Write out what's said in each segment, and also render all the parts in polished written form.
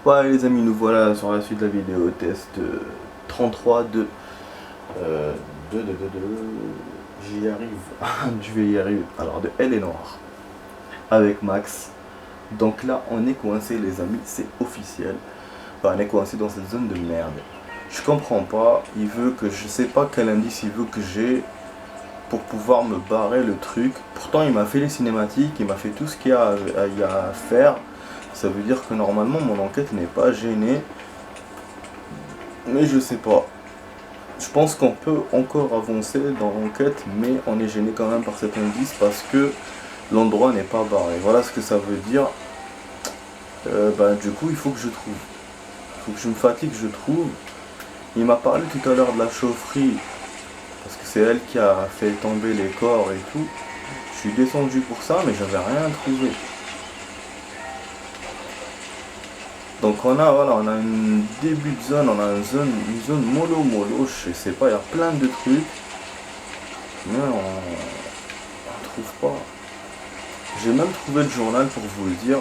Ouais les amis, nous voilà sur la suite de la vidéo test 33 j'y arrive, je vais y arriver, alors de Elle est Noire, avec Max. Donc là on est coincé les amis, c'est officiel, enfin, on est coincé dans cette zone de merde. Je comprends pas, il veut que, je sais pas quel indice il veut que j'ai pour pouvoir me barrer le truc. Pourtant il m'a fait les cinématiques, il m'a fait tout ce qu'il y a à faire. Ça veut dire que normalement mon enquête n'est pas gênée. Mais je sais pas. Je pense qu'on peut encore avancer dans l'enquête, mais on est gêné quand même par cet indice parce que l'endroit n'est pas barré. Voilà ce que ça veut dire. Du coup, il faut que je trouve. Il faut que je me fatigue, je trouve. Il m'a parlé tout à l'heure de la chaufferie, parce que c'est elle qui a fait tomber les corps et tout. Je suis descendu pour ça, mais j'avais rien trouvé. Donc on a, voilà, on a une début de zone, on a une zone mollo, je sais pas, il y a plein de trucs, mais on trouve pas. J'ai même trouvé le journal pour vous le dire.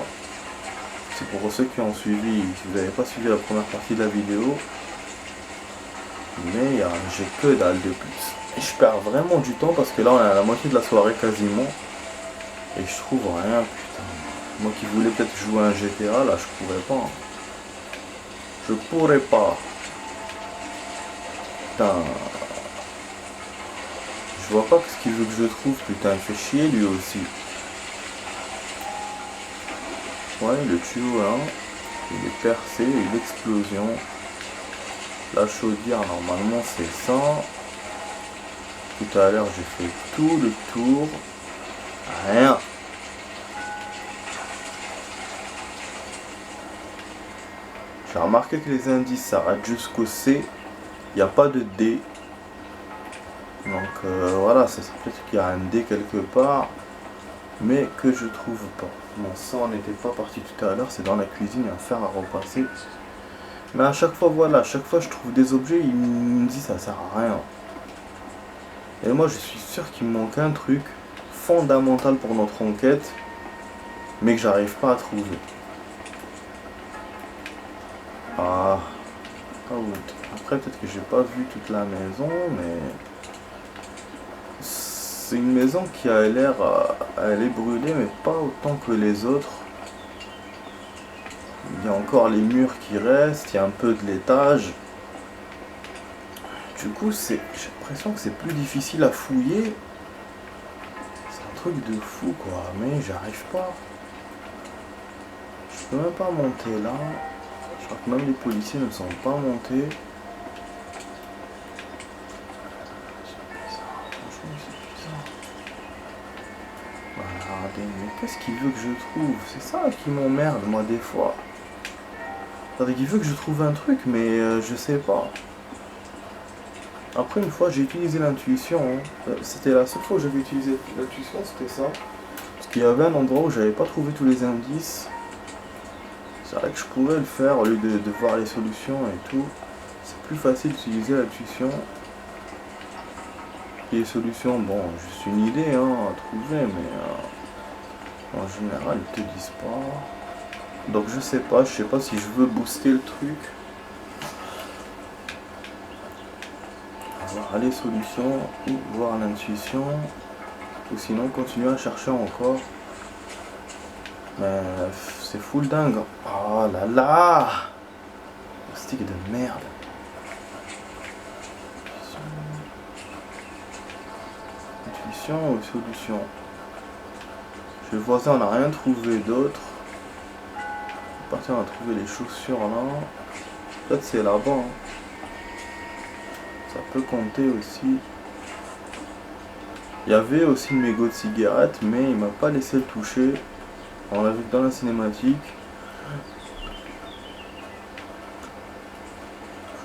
C'est pour ceux qui ont suivi, si vous n'avez pas suivi la première partie de la vidéo. Mais j'ai que dalle de plus. Et je perds vraiment du temps parce que là on est à la moitié de la soirée quasiment. Et je trouve rien, putain. Moi qui voulais peut-être jouer à un GTA, là je pourrais pas. Je pourrais pas. Putain. Je vois pas ce qu'il veut que je trouve, putain, il fait chier lui aussi. Ouais, le tuyau là, il est percé, une explosion. La chaudière, normalement c'est ça. Tout à l'heure, j'ai fait tout le tour. Rien. J'ai remarqué que les indices s'arrêtent jusqu'au C. Il n'y a pas de D. Donc voilà, c'est peut-être qu'il y a un D quelque part. Mais que je trouve pas. Mon sang n'était pas parti tout à l'heure, c'est dans la cuisine, il y a un fer à repasser. Mais à chaque fois, voilà, à chaque fois je trouve des objets, il me dit ça sert à rien. Et moi je suis sûr qu'il me manque un truc fondamental pour notre enquête, mais que j'arrive pas à trouver. Ah, après peut-être que j'ai pas vu toute la maison, mais c'est une maison qui a l'air, elle est brûlée, mais pas autant que les autres. Il y a encore les murs qui restent, il y a un peu de l'étage. Du coup, j'ai l'impression que c'est plus difficile à fouiller. C'est un truc de fou, quoi. Mais j'arrive pas. Je peux même pas monter là. Je crois que même les policiers ne sont pas montés. Franchement, c'est bizarre. Regardez, mais qu'est-ce qu'il veut que je trouve? C'est ça qui m'emmerde, moi, des fois. C'est-à-dire qu'il veut que je trouve un truc, mais je sais pas. Après, une fois, j'ai utilisé l'intuition. C'était la seule fois où j'avais utilisé l'intuition, c'était ça. Parce qu'il y avait un endroit où j'avais pas trouvé tous les indices. C'est vrai que je pourrais le faire au lieu de voir les solutions et tout. C'est plus facile d'utiliser l'intuition. Et les solutions, bon, juste une idée à trouver, mais en général, ils te disent pas. Donc je sais pas si je veux booster le truc. Voir les solutions ou voir l'intuition, ou sinon continuer à chercher encore. Mais c'est full dingue. Oh là là, stick de merde. Intuition ou solution. Chez le voisin on n'a rien trouvé d'autre. Partir on a trouvé les chaussures là. Peut-être c'est là-bas. Ça peut compter aussi. Il y avait aussi une mégot de cigarette, mais il m'a pas laissé le toucher. On l'a vu dans la cinématique.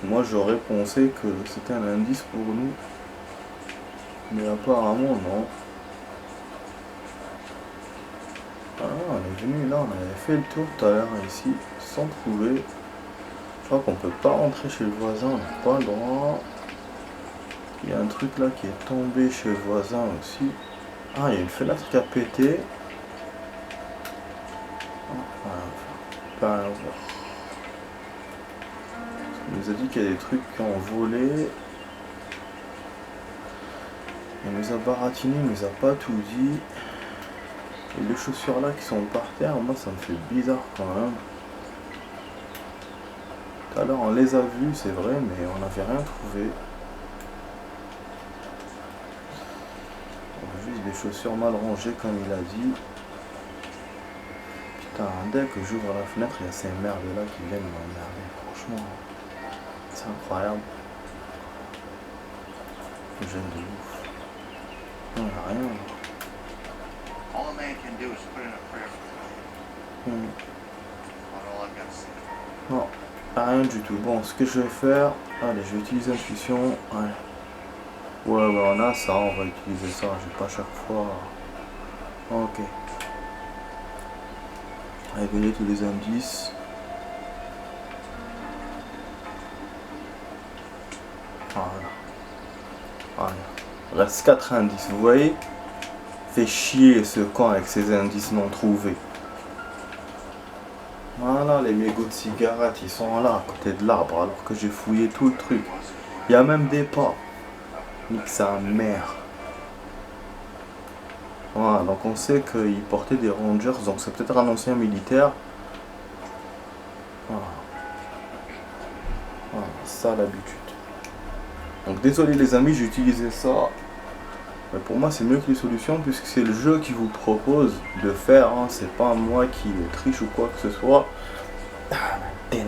Moi j'aurais pensé que c'était un indice pour nous. Mais apparemment non. Ah, on est venu là, on avait fait le tour tout à l'heure ici, sans trouver. Je crois qu'on peut pas rentrer chez le voisin, on n'a pas le droit. Il y a un truc là qui est tombé chez le voisin aussi. Ah, il y a une fenêtre qui a pété. Pas à voir. Il nous a dit qu'il y a des trucs qui ont volé. Il nous a baratiné, il nous a pas tout dit. Et les chaussures là qui sont par terre, moi ça me fait bizarre quand même. Tout à l'heure on les a vues, c'est vrai, mais on n'avait rien trouvé. Donc, juste des chaussures mal rangées comme il a dit. Putain, dès que j'ouvre la fenêtre, il y a ces merdes là qui viennent m'emmerder. Franchement, c'est incroyable. Je gêne de ouf. Non, il n'y a rien. All a man can do is put in a prayer for me. That's all I've got to say. Non, rien du tout. Bon, ce que je vais faire, allez, je vais utiliser intuition. Ouais. Ouais, on a ça, on va utiliser ça. Je vais pas chaque fois. Ok. Révéler tous les indices. Voilà. Voilà. Il reste 4 indices, vous voyez? Fait chier ce camp avec ces indices non trouvés. Voilà, les mégots de cigarettes, ils sont là, à côté de l'arbre, alors que j'ai fouillé tout le truc. Il y a même des pas. Nique sa mère. Voilà, donc on sait qu'il portait des Rangers, donc c'est peut-être un ancien militaire. Voilà. Voilà, ça l'habitude. Donc désolé les amis, j'ai utilisé ça. Mais pour moi c'est mieux que les solutions puisque c'est le jeu qui vous propose de faire. Hein. C'est pas moi qui triche ou quoi que ce soit. Donc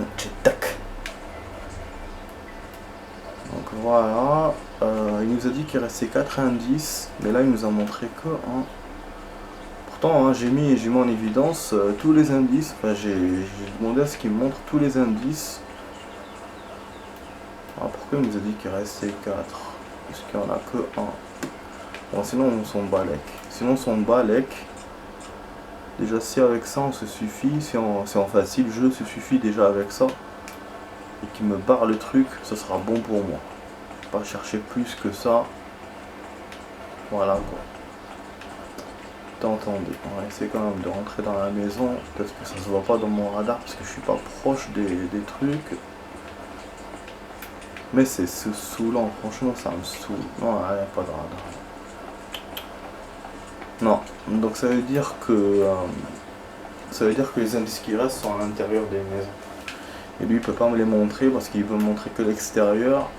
voilà. Il nous a dit qu'il restait 4 indices. Mais là il nous a montré que un. Pourtant hein, j'ai mis en évidence tous les indices. Enfin, j'ai demandé à ce qu'il me montre tous les indices. Alors, pourquoi il nous a dit qu'il restait 4? Parce qu'il n'y en a que 1. Bon, sinon on s'en balèque. Sinon on s'en balèque. Déjà si avec ça on se suffit, si en facile jeu se suffit déjà avec ça. Et qu'il me barre le truc, ça sera bon pour moi. Pas chercher plus que ça. Voilà quoi. T'entendez, on va essayer quand même de rentrer dans la maison. Peut-être que ça se voit pas dans mon radar parce que je suis pas proche des trucs. Mais c'est saoulant, franchement ça me saoule. Non, il n'y a pas de radar. Non, donc ça veut dire que les indices qui restent sont à l'intérieur des maisons. Et lui il peut pas me les montrer parce qu'il peut me montrer que l'extérieur.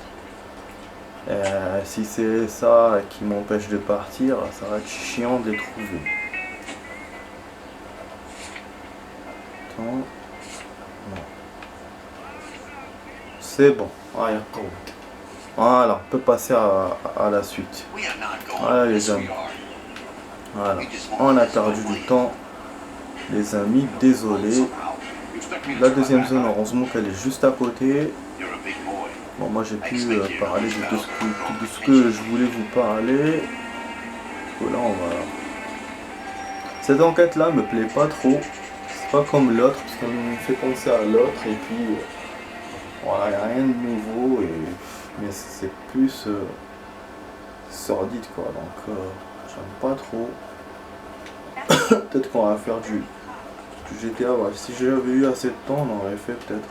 Si c'est ça qui m'empêche de partir, ça va être chiant de les trouver. Attends. Non. C'est bon. Voilà, on peut passer à la suite. Voilà les amis. Voilà, on a perdu du temps, les amis, désolé. La deuxième zone, heureusement qu'elle est juste à côté. Bon, moi j'ai pu parler de ce que je voulais vous parler. Voilà, on va... Cette enquête là me plaît pas trop. C'est pas comme l'autre, parce qu'on me fait penser à l'autre. Et puis, voilà, il n'y a rien de nouveau. Mais c'est plus sordide quoi. Donc, j'aime pas trop. Peut-être qu'on va faire du GTA. Ouais. Si j'avais eu assez de temps, on aurait fait peut-être.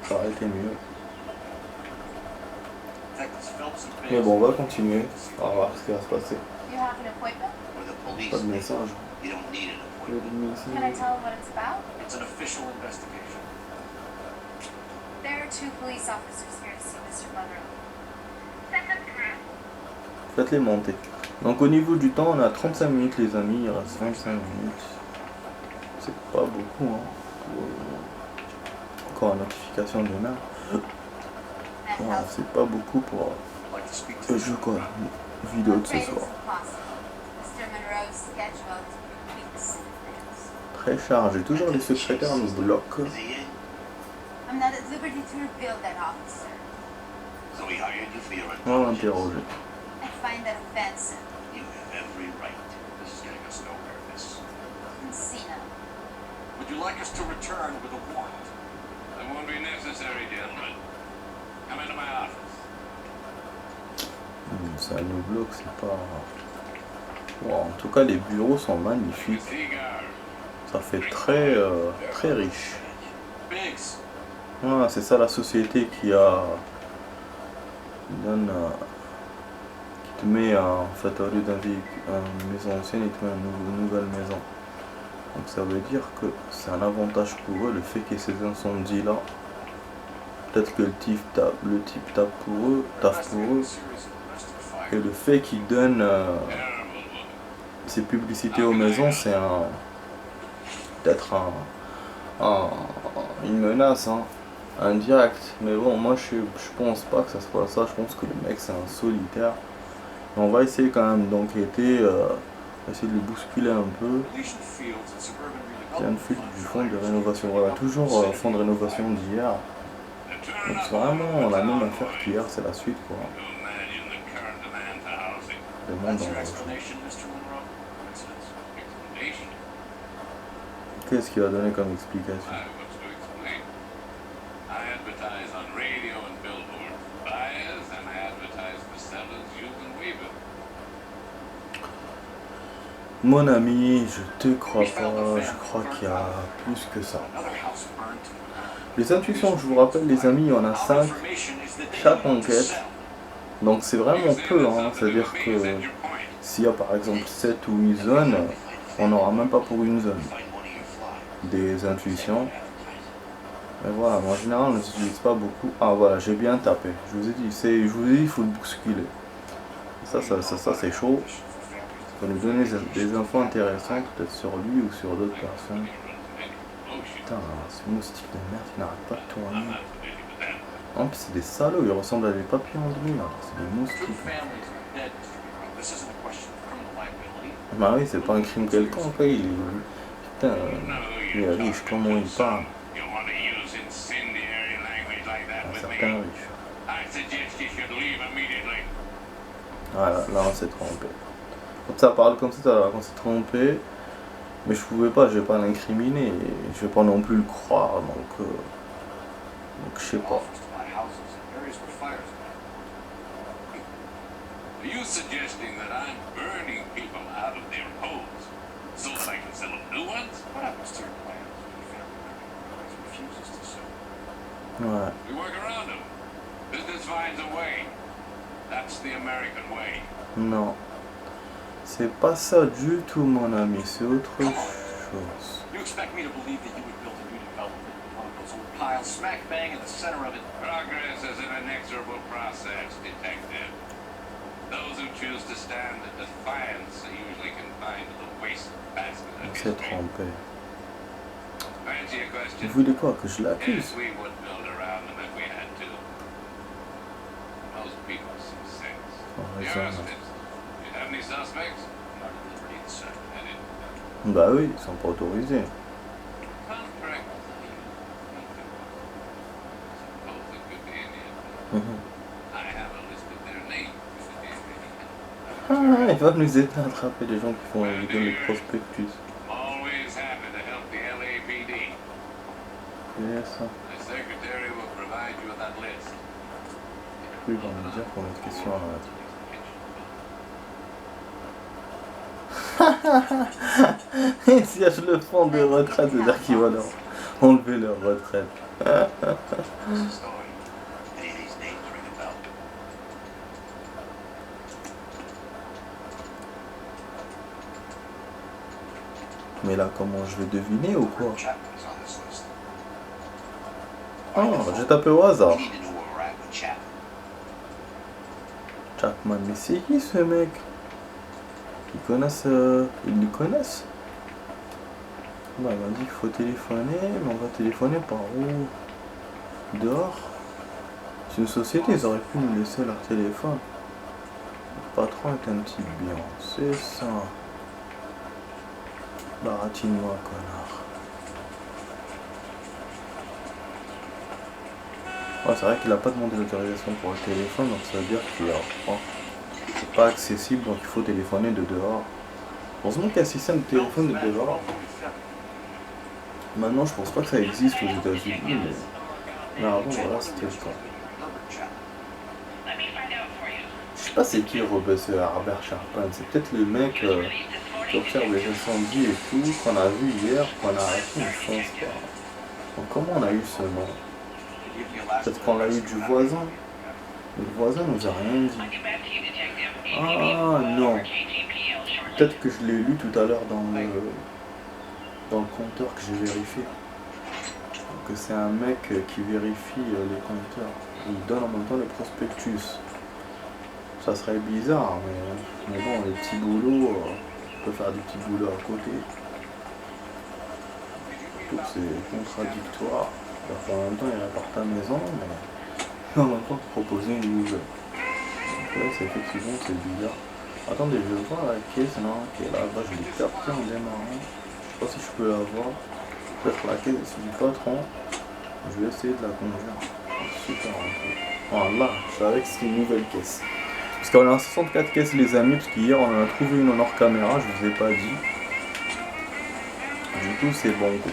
Ça aurait été mieux. Mais bon, on va continuer. On va voir ce qui va se passer. Pas de message. Faites-les monter. Donc au niveau du temps, on a 35 minutes les amis, il reste 25 minutes. C'est pas beaucoup hein. Encore une notification de merde. Voilà, c'est pas beaucoup pour le jeu quoi. Vidéo de ce soir. Très chargé, toujours les secrétaires nous bloquent. On va l'interroger. Would you like us to return with a warrant? That won't be necessary, gentlemen. Come into my office. Ça nous bloque, c'est pas... Wow, en tout cas, les bureaux sont magnifiques. Ça fait très riche. Ouais, c'est ça la société qui donne, qui te met en fait au lieu une maison ancienne, il te met une nouvelle maison. Donc ça veut dire que c'est un avantage pour eux le fait qu'il y ait ces incendies là. Peut-être que le type tape pour eux, et le fait qu'il donne ces publicités aux maisons, c'est peut-être une menace, hein, indirecte. Mais bon, moi je pense pas que ça soit ça. Je pense que le mec c'est un solitaire. On va essayer quand même d'enquêter, essayer de le bousculer un peu. Field du fonds de rénovation. Voilà, toujours fonds de rénovation d'hier. Donc c'est vraiment la même affaire qu'hier, c'est la suite quoi. Demande dans Qu'est-ce qu'il va donner comme explication? Mon ami, je te crois pas, je crois qu'il y a plus que ça. Les intuitions, je vous rappelle les amis, il y en a 5 chaque enquête. Donc c'est vraiment peu, hein. C'est-à-dire que s'il y a par exemple 7 ou 8 zones, on n'aura même pas pour une zone des intuitions. Mais voilà, en général on ne s'utilise pas beaucoup. Ah voilà, j'ai bien tapé. Je vous ai dit, il faut le bousculer. Ça c'est chaud. Ça va nous donner des infos intéressantes, peut-être sur lui ou sur d'autres personnes. Putain, ce moustique de merde, il n'arrête pas de tourner. En plus, c'est des salauds, ils ressemblent à des papillons de nuit, c'est des moustiques. Bah oui, c'est pas un crime quelconque, putain, il est riche, comment il parle. Un certain riche. Voilà, là on s'est trompé. Quand ça parle comme ça, on s'est trompé. Mais je pouvais pas, je vais pas l'incriminer, je vais pas non plus le croire, donc je sais pas. Ouais. Non. C'est pas ça du tout, mon ami, c'est autre chose. You expect me to believe that you would build a new development in one of those old piles, smack bang in the center of it? Progress is an inexorable process, detective. Those who choose to stand in defiance are usually confined to the waste basket. On s'est trompé. Vous voulez quoi, que je l'accuse? Yes, we would build around them if we had to. Most people see sense. You have any suspects? Not at liberty to say. Bah oui, ils sont pas autorisés. Ah, il va nous aider à attraper les gens qui font les prospectus. Et ça. Du coup, il va nous dire qu'on a une question à Et si je le fond de retraite, c'est-à-dire qu'ils vont leur enlever leur retraite. Mais là, comment je vais deviner ou quoi? Ah, j'ai tapé au hasard. Chapman, mais c'est qui ce mec? Ils le connaissent. Bah, il m'a dit qu'il faut téléphoner, mais on va téléphoner par où? Dehors? C'est une société, ils auraient pu nous laisser leur téléphone. Le patron est un petit bien, c'est ça. Baratine-moi, connard. Ouais, c'est vrai qu'il a pas demandé l'autorisation pour le téléphone, donc ça veut dire qu'il c'est pas accessible, donc il faut téléphoner de dehors. Heureusement qu'il y a un système de téléphone de dehors. Maintenant, je pense pas que ça existe aux États-Unis, mais avant, voilà, c'était le cas. Je sais pas c'est qui Robert Sharpman, c'est peut-être le mec qui observe les incendies et tout, qu'on a vu hier, qu'on a arrêté, je pense pas. Donc comment on a eu ce nom? Peut-être qu'on l'a eu du voisin. Le voisin nous a rien dit. Ah non. Peut-être que je l'ai lu tout à l'heure dans le compteur que j'ai vérifié. Que c'est un mec qui vérifie les compteurs. Il donne en même temps les prospectus. Ça serait bizarre, mais bon, les petits boulots, on peut faire des petits boulots à côté. Tout c'est contradictoire. Alors, en même temps, il apporte ta maison, mais en même temps, proposer une nouvelle. Donc là, c'est effectivement, c'est bizarre. Attendez, je vais voir la caisse, non, qui est là-bas, je l'ai capté en démarrant. Je sais pas si je peux la voir. Peut-être la caisse du patron. Je vais essayer de la conduire. Super un peu. Voilà, je savais que c'était une nouvelle caisse. Parce qu'on a 64 caisses les amis, parce qu'hier on en a trouvé une en hors caméra, je vous ai pas dit. Du coup c'est bon go.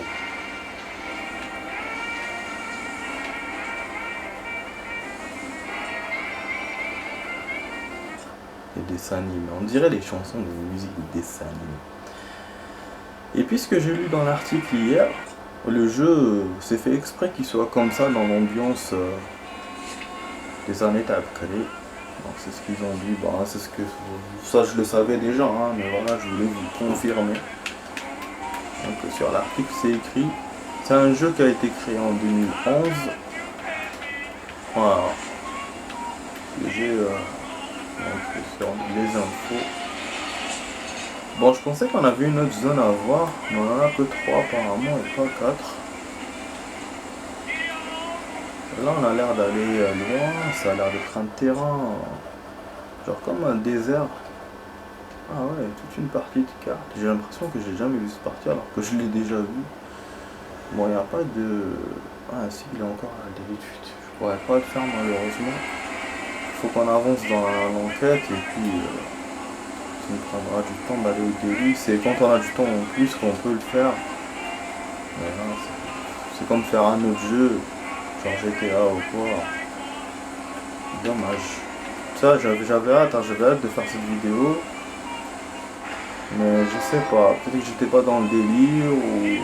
Les dessins animés, on dirait les chansons de musique des dessins animés. Et puis ce que j'ai lu dans l'article hier, le jeu c'est fait exprès qu'il soit comme ça dans l'ambiance des années Tabkali. Donc c'est ce qu'ils ont dit, bah, c'est ce que ça je le savais déjà, hein, mais voilà, je voulais vous confirmer. Donc sur l'article c'est écrit, c'est un jeu qui a été créé en 2011. Voilà. J'ai donc sur les infos. Bon, je pensais qu'on avait une autre zone à voir, mais on en a que 3 apparemment et pas 4. Là on a l'air d'aller loin, ça a l'air d'être un terrain genre comme un désert. Ah ouais, toute une partie de carte. J'ai l'impression que j'ai jamais vu cette partie alors que je l'ai déjà vu. Bon, il n'y a pas de... Ah si, il est encore à la d'étude. Je pourrais pas le faire malheureusement. Il faut qu'on avance dans l'enquête et puis ça nous prendra du temps d'aller au début. C'est quand on a du temps en plus qu'on peut le faire. Mais là, c'est comme faire un autre jeu, genre GTA ou quoi. Dommage. Ça, j'avais hâte de faire cette vidéo. Mais je sais pas, peut-être que j'étais pas dans le délire ou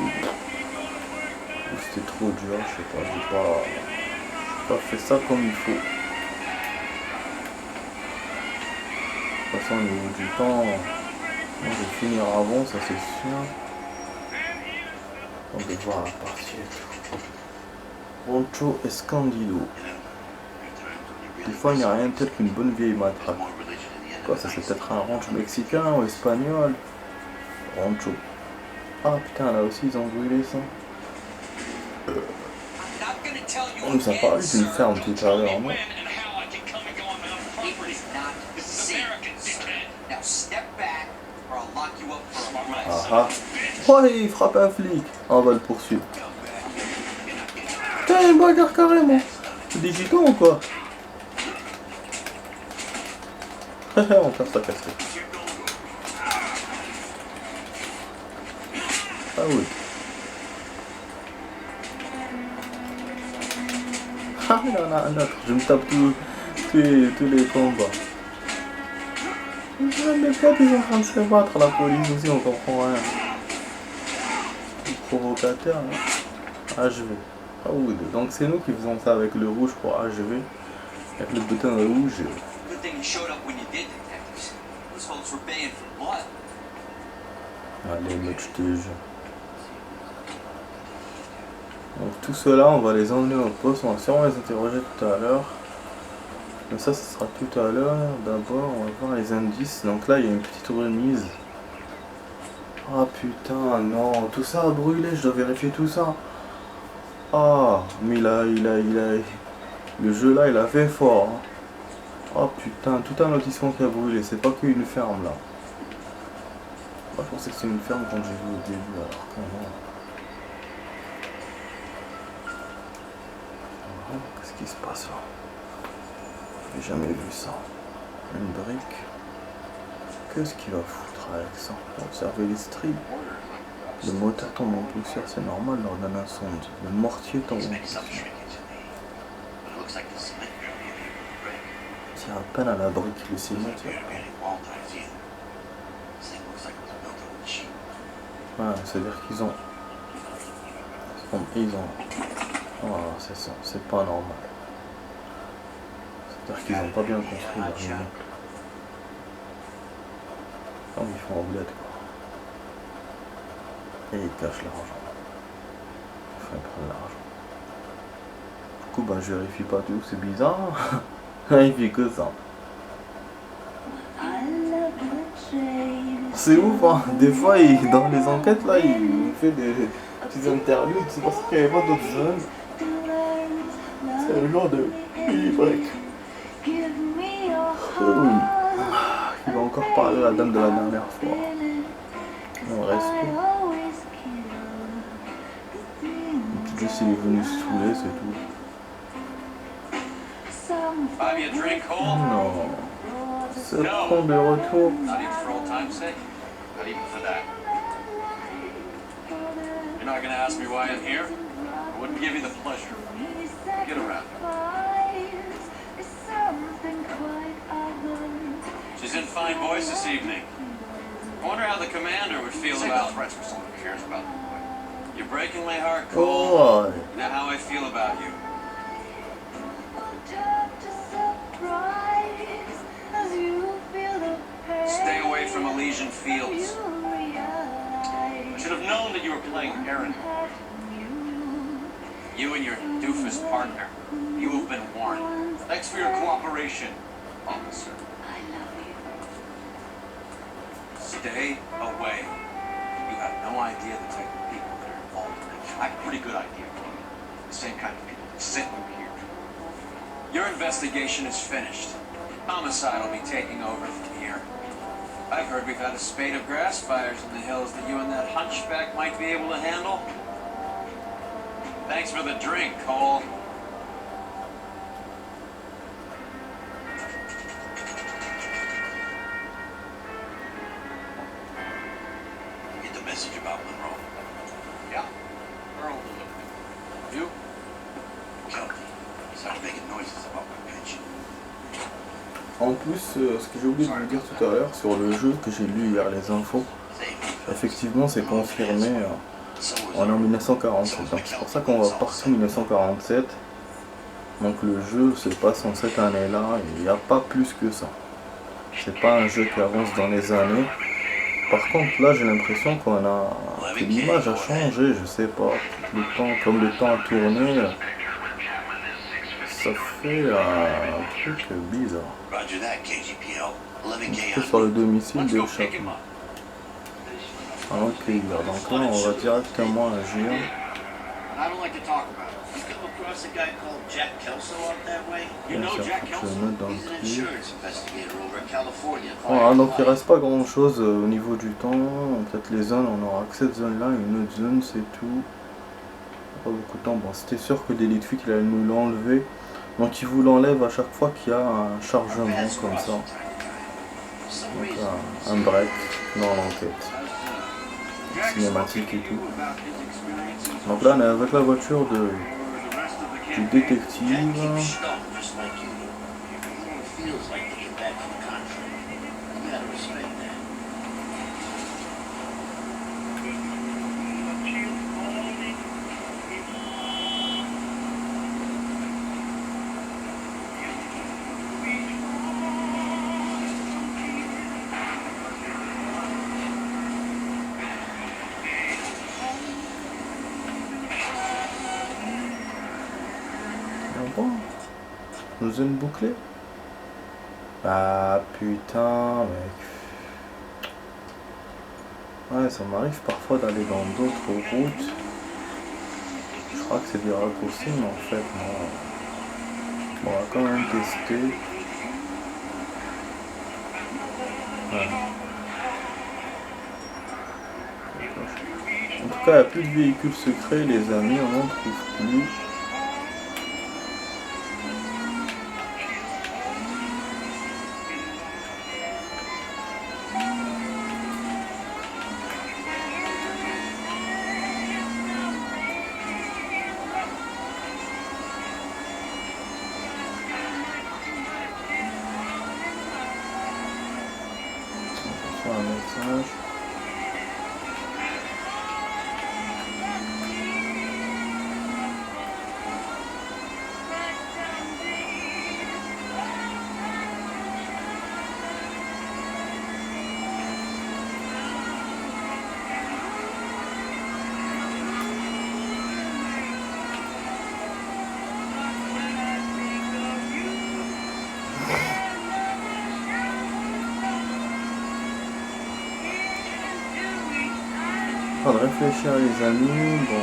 c'était trop dur, je sais pas, j'ai pas fait ça comme il faut. De toute façon au niveau du temps, moi, je vais finir avant, ça c'est sûr. On va voir la partie et tout. Rancho Escondido. Des fois il n'y a rien, peut-être qu'une bonne vieille matraque. Quoi, ça c'est peut-être un ranch mexicain ou espagnol. Rancho. Ah putain, là aussi ils ont brûlé ça. On nous a parlé d'une ferme tout à l'heure, non? Ah ah. Ouais, il frappe un flic. On va le poursuivre. Putain, une bagarre carrément. C'est des gitans ou quoi? On perd sa casquette. Ah oui. Ah, il y en a un autre. Je me tape tous les combats. Mais pourquoi ils sont en train de se battre, la police aussi, on comprend rien. Provocateur, hein. HV. Ah oui, donc c'est nous qui faisons ça avec le rouge pour HV. Avec le bouton rouge. Allez, mec, je te jure. Donc tout cela, on va les emmener au poste, on va sûrement les interroger tout à l'heure. Mais ça, ce sera tout à l'heure. D'abord, on va voir les indices. Donc là, il y a une petite remise. Ah putain, non, tout ça a brûlé, je dois vérifier tout ça. Ah, mais le jeu là, il a fait fort. Hein. Oh putain, tout un lotissement qui a brûlé, c'est pas qu'une ferme là. Moi je pensais que c'était une ferme quand j'ai vu au début, alors que non. Oh, qu'est-ce qui se passe là? J'ai jamais vu ça. Une brique. Qu'est-ce qu'il va foutre avec ça? Observez les stries. Le moteur tombe en poussière, c'est normal lors d'un incendie. Le mortier tombe en poussière. Tire à peine à la brique, le ciment tire à peine. Voilà, c'est-à-dire qu'ils ont... Voilà, c'est ça, c'est pas normal. C'est-à-dire qu'ils ont pas bien construit leur immeuble. Comme ils font en boulette quoi. Et ils cachent l'argent. Enfin, ils prennent l'argent. Du coup, ben, je vérifie pas tout, c'est bizarre. Il fait que ça. C'est ouf, hein. Des fois, dans les enquêtes, là, il fait des petites interludes. C'est parce qu'il n'y avait pas d'autres jeunes. C'est le genre de Y. Oh oui. Il va encore parler à la dame de la dernière fois. Le resto. Juste, il est venu se saouler, c'est tout. Buy me a drink, Cole? Non. Ce con de retour. Not even for old time's sake? Not even for that. You're not gonna ask me why I'm here? I wouldn't give you the pleasure. Get around. She's in fine voice this evening. I wonder how the commander would feel about threats for someone who cares about them. You're breaking my heart, Cole. Oh. You know how I feel about you. Stay away from Elysian Fields. I should have known that you were playing errand. You and your doofus partner. You have been warned. Thanks for your cooperation, officer. Stay away. You have no idea the type of people that are involved in it. I have a pretty good idea. The same kind of people that sent you here. Your investigation is finished. Homicide will be taking over from here. I've heard we've had a spate of grass fires in the hills that you and that hunchback might be able to handle. Thanks for the drink, Cole. Get the message about Monroe. Yeah, Earl delivered it. You? Kelly. Started making noises about my pension. En plus, ce que j'ai oublié de vous dire tout à l'heure sur le jeu que j'ai lu hier, les infos, effectivement c'est confirmé, on est en 1947, donc c'est pour ça qu'on va partir en 1947, donc le jeu se passe en cette année-là, et il n'y a pas plus que ça. C'est pas un jeu qui avance dans les années. Par contre là j'ai l'impression que l'image a changé, je sais pas, comme le temps a tourné, ça fait un truc bizarre. C'est sur le domicile de Chapman. Alors que donc là on va directement agir. Bien sûr, faut que je note dans le truc. Voilà, donc il reste pas grand chose au niveau du temps. Peut-être les zones, on aura que cette zone là, une autre zone c'est tout. Pas beaucoup de temps. Bon, c'était sûr que Délit de fuite il allait nous l'enlever. Donc il vous l'enlève à chaque fois qu'il y a un chargement comme ça. Donc un break dans l'enquête. Cinématique et tout. Donc là on est avec la voiture du détective. Zone bouclée. Ah putain mec. Ouais, ça m'arrive parfois d'aller dans d'autres routes. Je crois que c'est des raccourcis mais en fait non. Bon, on va quand même tester. Ouais. En tout cas il n'y a plus de véhicules secrets les amis, on n'en trouve plus. Un message. train de réfléchir les amis, bon.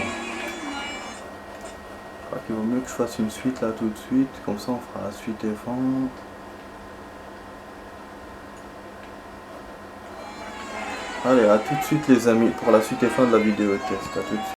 Je crois qu'il vaut mieux que je fasse une suite là tout de suite, comme ça on fera la suite et fin. Allez, à tout de suite les amis pour la suite et fin de la vidéo test, à tout de suite.